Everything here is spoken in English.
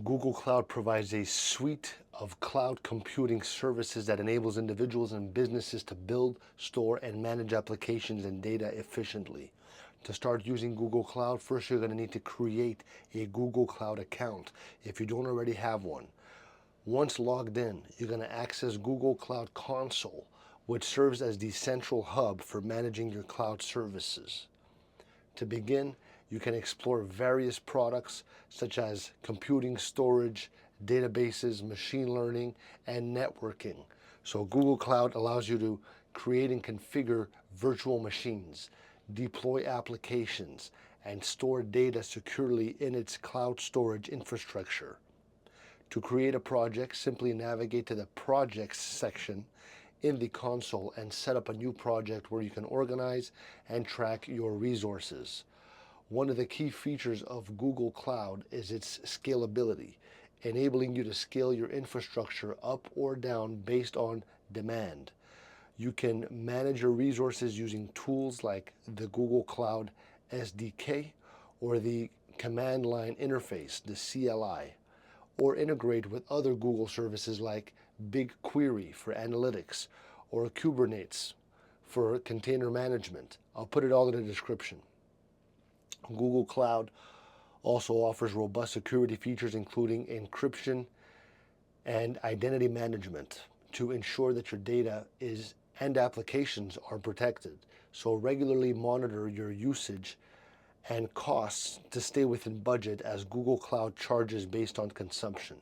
Google Cloud provides a suite of cloud computing services that enables individuals and businesses to build, store, and manage applications and data efficiently. To start using Google Cloud, first you're going to need to create a Google Cloud account if you don't already have one. Once logged in, you're going to access Google Cloud Console, which serves as the central hub for managing your cloud services. To begin, you can explore various products such as computing, storage, databases, machine learning, and networking. So Google Cloud allows you to create and configure virtual machines, deploy applications, and store data securely in its cloud storage infrastructure. To create a project, simply navigate to the Projects section in the console and set up a new project where you can organize and track your resources. One of the key features of Google Cloud is its scalability, enabling you to scale your infrastructure up or down based on demand. You can manage your resources using tools like the Google Cloud SDK or the command line interface, the CLI, or integrate with other Google services like BigQuery for analytics or Kubernetes for container management. I'll put it all in the description. Google Cloud also offers robust security features including encryption and identity management to ensure that your data is and applications are protected. So regularly monitor your usage and costs to stay within budget as Google Cloud charges based on consumption.